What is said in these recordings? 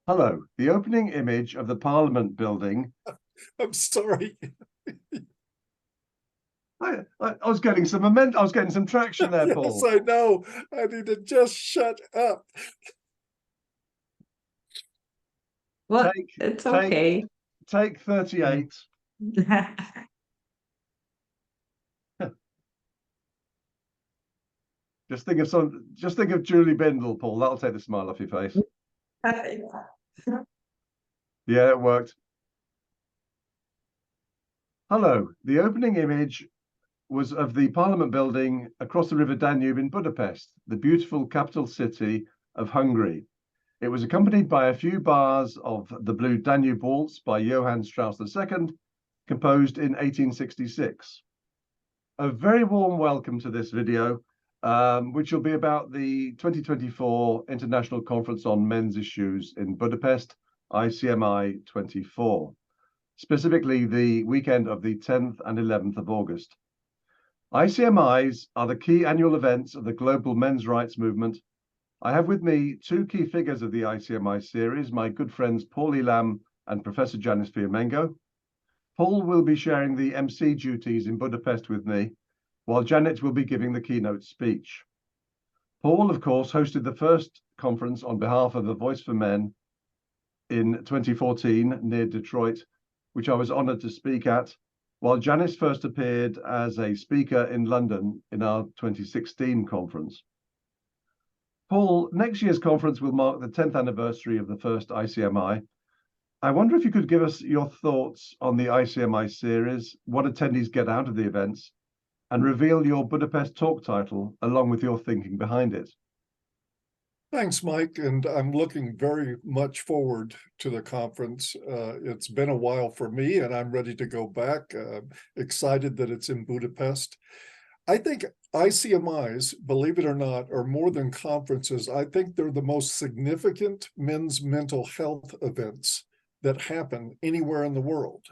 Hello. The opening image of the Parliament building. I'm sorry. I was getting some momentum. I was getting some traction there, Yes, Paul. I know. I need to just shut up. Well, Take, it's take, okay. take 38. Just think of Julie Bindle, Paul. That'll take the smile off your face. Yeah, it worked. Hello. The opening image was of the Parliament building across the River Danube in Budapest, the beautiful capital city of Hungary. It was accompanied by a few bars of the Blue Danube Waltz by Johann Strauss II, composed in 1866. A very warm welcome to this video, which will be about the 2024 International Conference on Men's Issues in Budapest, ICMI 24, specifically the weekend of the 10th and 11th of August. ICMIs are the key annual events of the global men's rights movement. I have with me two key figures of the ICMI series, my good friends Paul Elam and Professor Janice Fiamengo. Paul will be sharing the MC duties in Budapest with me, while Janet will be giving the keynote speech. Paul, of course, hosted the first conference on behalf of the Voice for Men in 2014 near Detroit, which I was honored to speak at, while Janice first appeared as a speaker in London in our 2016 conference. Paul, next year's conference will mark the 10th anniversary of the first ICMI. I wonder if you could give us your thoughts on the ICMI series, what attendees get out of the events, and reveal your Budapest talk title along with your thinking behind it. Thanks, Mike, and I'm looking very much forward to the conference. It's been a while for me, and I'm ready to go back. Excited that it's in Budapest. I think ICMIs, believe it or not, are more than conferences. I think they're the most significant men's mental health events that happen anywhere in the world.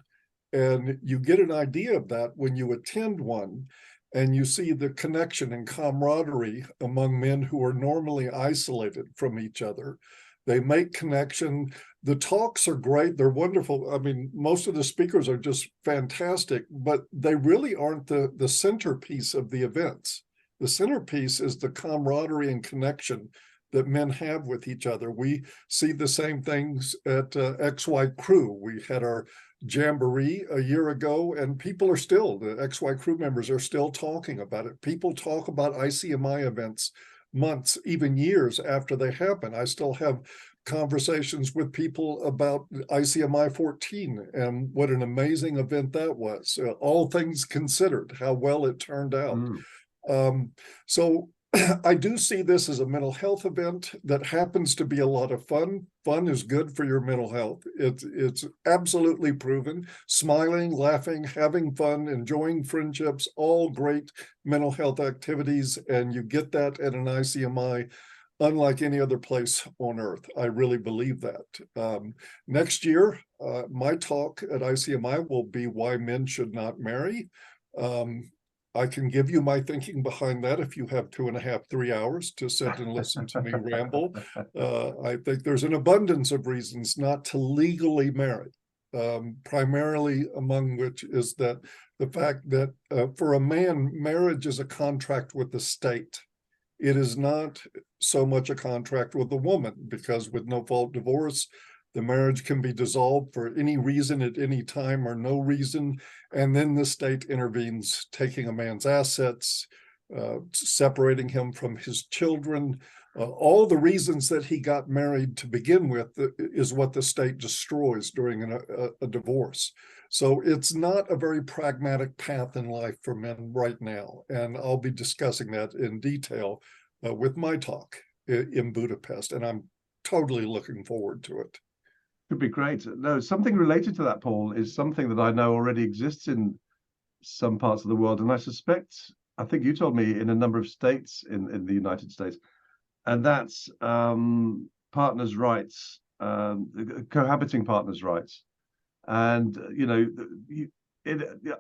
And you get an idea of that when you attend one and you see the connection and camaraderie among men who are normally isolated from each other. They make connection. The talks are great. They're wonderful. I mean, most of the speakers are just fantastic, but they really aren't the centerpiece of the events. The centerpiece is the camaraderie and connection that men have with each other. We see the same things at XY Crew. We had our jamboree a year ago, and people are still, the XY Crew members are still talking about it. People talk about ICMI events months, even years after they happen. I still have conversations with people about ICMI 14 and what an amazing event that was. All things considered, how well it turned out. So I do see this as a mental health event that happens to be a lot of fun. Fun is good for your mental health. It's absolutely proven. Smiling, laughing, having fun, enjoying friendships, all great mental health activities. And you get that at an ICMI unlike any other place on earth. I really believe that. Next year, my talk at ICMI will be why men should not marry. I can give you my thinking behind that if you have 2.5, 3 hours to sit and listen to me ramble. I think there's an abundance of reasons not to legally marry, primarily among which is that the fact that for a man, marriage is a contract with the state. It is not so much a contract with a woman, because with no-fault divorce, the marriage can be dissolved for any reason at any time or no reason. And then the state intervenes, taking a man's assets, separating him from his children. All the reasons that he got married to begin with is what the state destroys during a divorce. So it's not a very pragmatic path in life for men right now. And I'll be discussing that in detail with my talk in Budapest. And I'm totally looking forward to it. Could be great. No, something related to that, Paul, is something that I know already exists in some parts of the world. And I suspect, I think you told me, in a number of states in the United States. And that's partners' rights, cohabiting partners' rights. And, you know,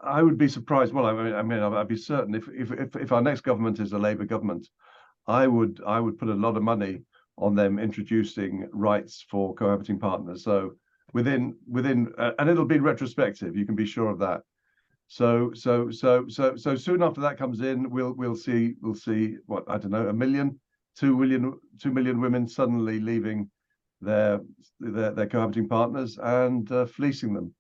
I would be surprised. Well, I'd be certain if our next government is a Labour government, I would put a lot of money on them introducing rights for cohabiting partners. So within and it'll be retrospective. You can be sure of that. So soon after that comes in, we'll see what, I don't know, 2 million women suddenly leaving their cohabiting partners and fleecing them.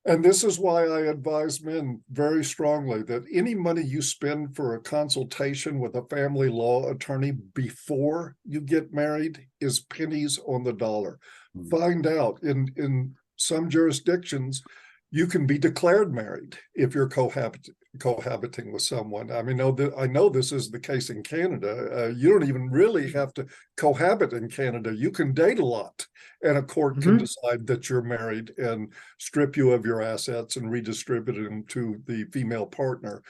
And this is why I advise men very strongly that any money you spend for a consultation with a family law attorney before you get married is pennies on the dollar. Find out in some jurisdictions, you can be declared married if you're cohabiting with someone. I mean, I know this is the case in Canada. You don't even really have to cohabit in Canada. You can date a lot, and a court can decide that you're married and strip you of your assets and redistribute them to the female partner.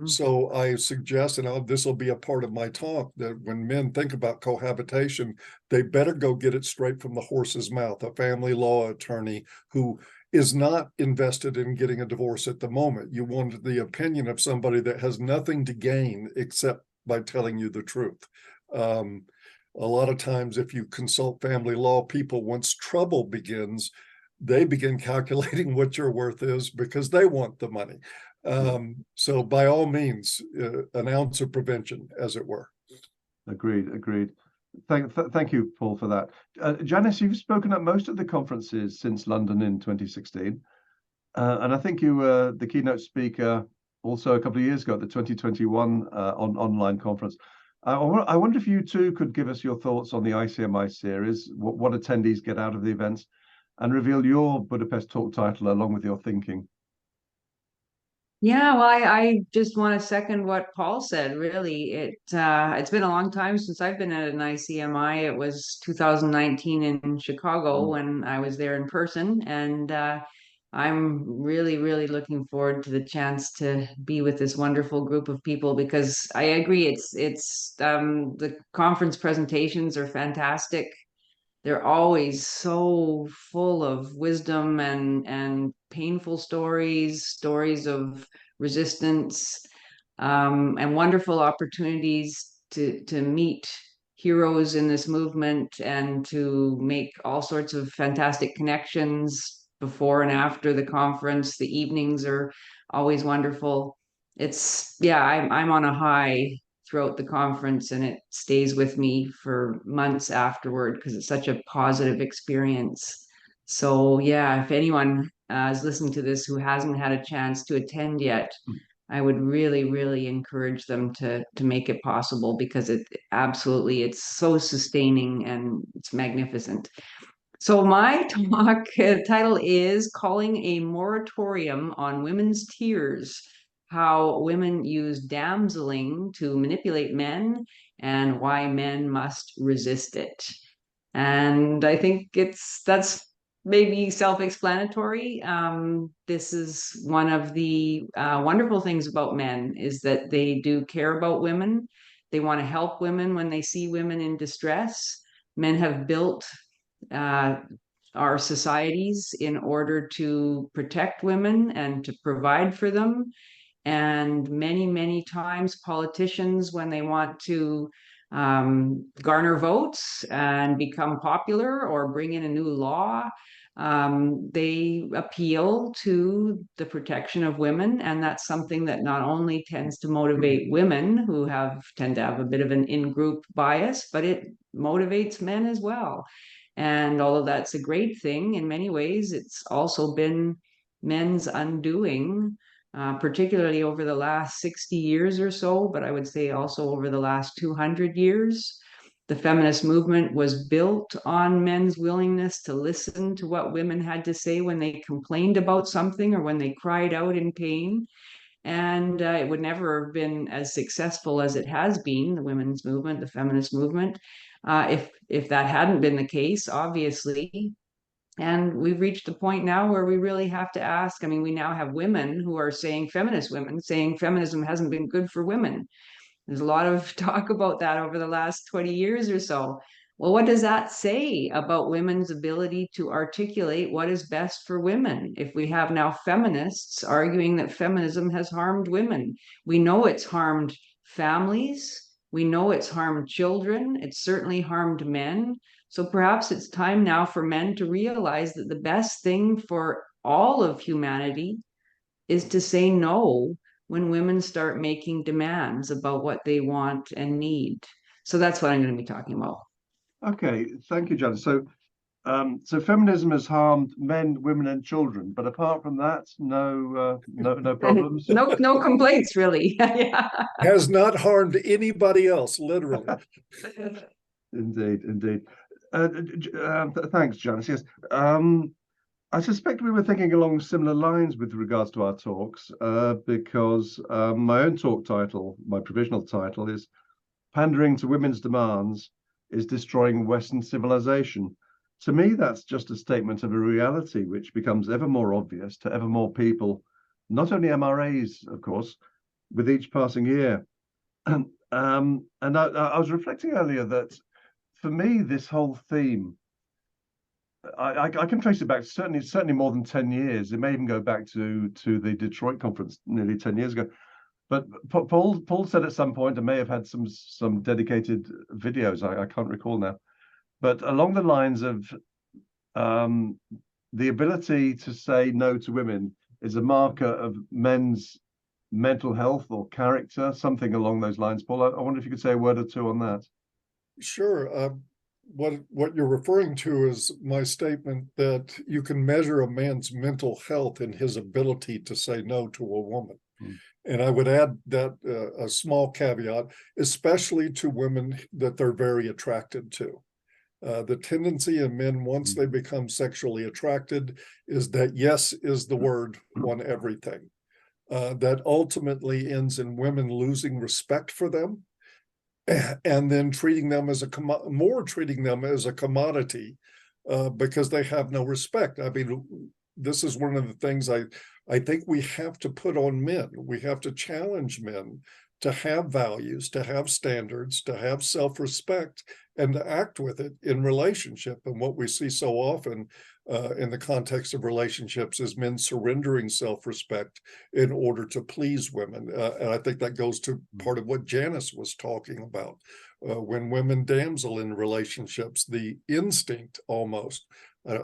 So I suggest, and this will be a part of my talk, that when men think about cohabitation, they better go get it straight from the horse's mouth, a family law attorney who is not invested in getting a divorce at the moment. You want the opinion of somebody that has nothing to gain except by telling you the truth. A lot of times, if you consult family law people, once trouble begins, they begin calculating what your worth is because they want the money. So by all means, an ounce of prevention, as it were. Agreed. Thank you, Paul, for that. Janice, you've spoken at most of the conferences since London in 2016. And I think you were the keynote speaker also a couple of years ago at the 2021 online conference. I wonder if you too could give us your thoughts on the ICMI series, what attendees get out of the events, and reveal your Budapest talk title along with your thinking. Yeah, well, I just want to second what Paul said. Really, it's been a long time since I've been at an ICMI. It was 2019 in Chicago when I was there in person, and I'm really looking forward to the chance to be with this wonderful group of people, because I agree, it's the conference presentations are fantastic. They're always so full of wisdom and painful stories of resistance, and wonderful opportunities to meet heroes in this movement and to make all sorts of fantastic connections before and after the conference. The evenings are always wonderful. I'm on a high throughout the conference, and it stays with me for months afterward because it's such a positive experience. So yeah, if anyone is listening to this who hasn't had a chance to attend yet, I would really encourage them to make it possible, because it's so sustaining and it's magnificent. So my talk title is Calling a Moratorium on Women's Tears: How Women Use Damseling to Manipulate Men and Why Men Must Resist It. And I think that's maybe self-explanatory. This is one of the wonderful things about men, is that they do care about women. They want to help women when they see women in distress. Men have built our societies in order to protect women and to provide for them. And many times politicians, when they want to garner votes and become popular or bring in a new law, they appeal to the protection of women. And that's something that not only tends to motivate women who tend to have a bit of an in-group bias, but it motivates men as well. And although that's a great thing, in many ways, it's also been men's undoing, particularly over the last 60 years or so, but I would say also over the last 200 years. The feminist movement was built on men's willingness to listen to what women had to say when they complained about something or when they cried out in pain. And it would never have been as successful as it has been, the women's movement, the feminist movement, if that hadn't been the case, obviously. And we've reached a point now where we really have to ask. I mean, we now have women who are feminist women saying feminism hasn't been good for women. There's a lot of talk about that over the last 20 years or so. Well, what does that say about women's ability to articulate what is best for women? If we have now feminists arguing that feminism has harmed women, we know it's harmed families, We know it's harmed children. It's certainly harmed men. So perhaps it's time now for men to realize that the best thing for all of humanity is to say no when women start making demands about what they want and need. So that's what I'm going to be talking about. Okay, thank you, Janice. So feminism has harmed men, women, and children, but apart from that, no problems. No complaints, really. Yeah. Has not harmed anybody else, literally. Indeed. Thanks, Janice. Yes. I suspect we were thinking along similar lines with regards to our talks, because my own talk title, my provisional title, is "Pandering to Women's Demands is Destroying Western Civilization." To me, that's just a statement of a reality which becomes ever more obvious to ever more people, not only MRAs, of course, with each passing year. And I was reflecting earlier that for me, this whole theme, I can trace it back certainly more than 10 years. It may even go back to the Detroit conference nearly 10 years ago. But Paul said at some point, and may have had some dedicated videos, I can't recall now, but along the lines of the ability to say no to women is a marker of men's mental health or character, something along those lines. Paul, I wonder if you could say a word or two on that. Sure. What you're referring to is my statement that you can measure a man's mental health in his ability to say no to a woman. And I would add that a small caveat, especially to women that they're very attracted to. The tendency in men, once they become sexually attracted, is that yes is the word on everything. That ultimately ends in women losing respect for them, and then treating them as a commodity, because they have no respect. I mean, this is one of the things I think we have to put on men. We have to challenge men to have values, to have standards, to have self-respect, and to act with it in relationship. And what we see so often in the context of relationships is men surrendering self-respect in order to please women. And I think that goes to part of what Janice was talking about. When women damsel in relationships, the instinct almost,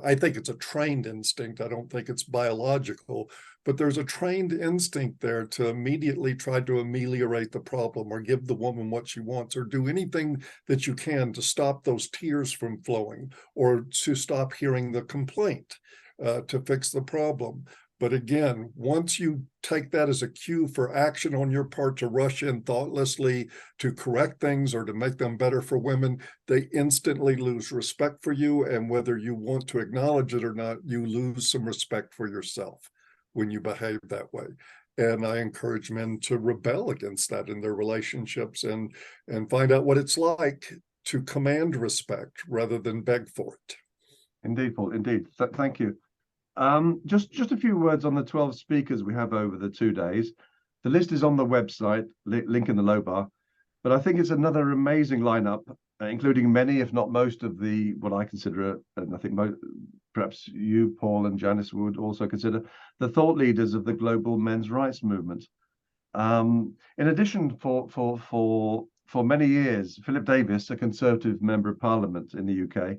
I think it's a trained instinct. I don't think it's biological, but there's a trained instinct there to immediately try to ameliorate the problem or give the woman what she wants or do anything that you can to stop those tears from flowing or to stop hearing the complaint, to fix the problem. But again, once you take that as a cue for action on your part to rush in thoughtlessly to correct things or to make them better for women, they instantly lose respect for you. And whether you want to acknowledge it or not, you lose some respect for yourself when you behave that way. And I encourage men to rebel against that in their relationships and find out what it's like to command respect rather than beg for it. Indeed, Paul, indeed. Thank you. Just a few words on the 12 speakers we have over the 2 days. The list is on the website, link in the low bar, but I think it's another amazing lineup, including many, if not most of the, what I consider, and I think perhaps you, Paul, and Janice would also consider, the thought leaders of the global men's rights movement. In addition, for many years, Philip Davis, a Conservative Member of Parliament in the UK,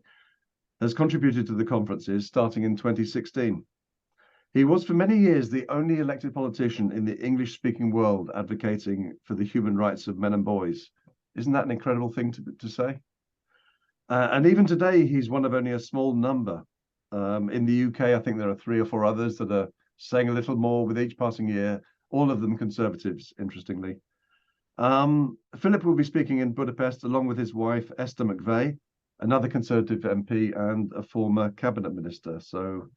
has contributed to the conferences starting in 2016. He was for many years the only elected politician in the English-speaking world advocating for the human rights of men and boys. Isn't that an incredible thing to say? And even today, he's one of only a small number. In the UK, I think there are 3 or 4 others that are saying a little more with each passing year, all of them Conservatives, interestingly. Philip will be speaking in Budapest along with his wife, Esther McVeigh, another Conservative MP and a former cabinet minister. So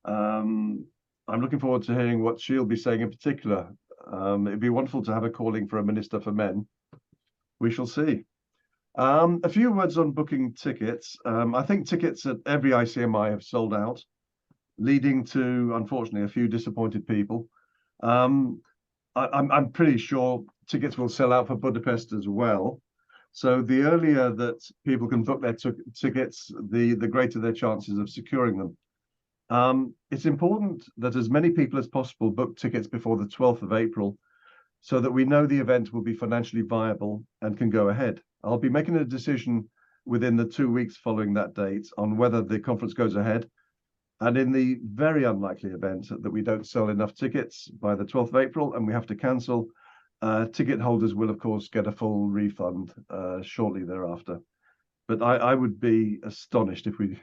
I'm looking forward to hearing what she'll be saying in particular. It'd be wonderful to have a calling for a minister for men. We shall see. A few words on booking tickets. I think tickets at every ICMI have sold out, leading to, unfortunately, a few disappointed people. I'm pretty sure tickets will sell out for Budapest as well. So the earlier that people can book their tickets, the greater their chances of securing them. It's important that as many people as possible book tickets before the 12th of April, so that we know the event will be financially viable and can go ahead. I'll be making a decision within the 2 weeks following that date on whether the conference goes ahead. And in the very unlikely event that we don't sell enough tickets by the 12th of April and we have to cancel, ticket holders will, of course, get a full refund shortly thereafter. But I would be astonished if we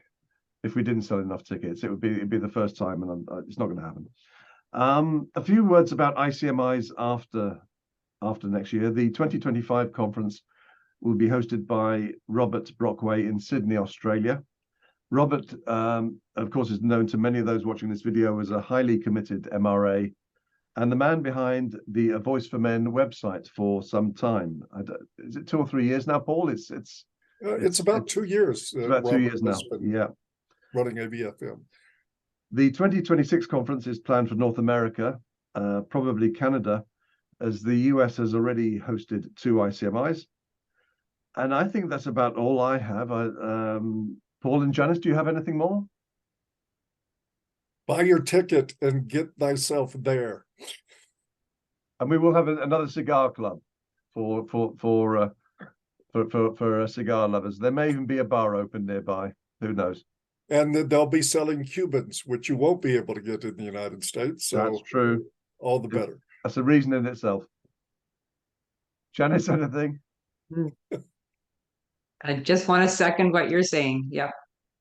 didn't sell enough tickets. It'd be the first time, and it's not going to happen. A few words about ICMIs after next year. The 2025 conference will be hosted by Robert Brockway in Sydney, Australia. Robert, of course, is known to many of those watching this video as a highly committed MRA and the man behind the A Voice for Men website for some time. Is it 2 or 3 years now, Paul? It's about 2 years. It's about 2 years now. Yeah, running AVFM. The 2026 conference is planned for North America, probably Canada, as the US has already hosted 2 ICMIs. And I think that's about all I have. Paul and Janice, do you have anything more? Buy your ticket and get thyself there. And we will have another cigar club for cigar lovers. There may even be a bar open nearby. Who knows? And they'll be selling Cubans, which you won't be able to get in the United States. So that's true. All the better. That's a reason in itself. Janice, anything? I just want to second what you're saying. Yep.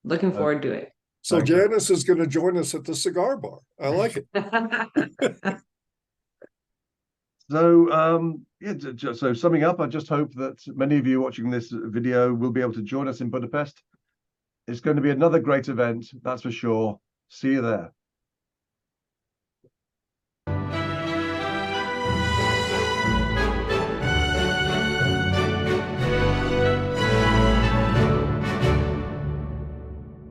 Looking forward to it. So Janice is going to join us at the cigar bar. I like it. So, so summing up, I just hope that many of you watching this video will be able to join us in Budapest. It's going to be another great event, that's for sure. See you there.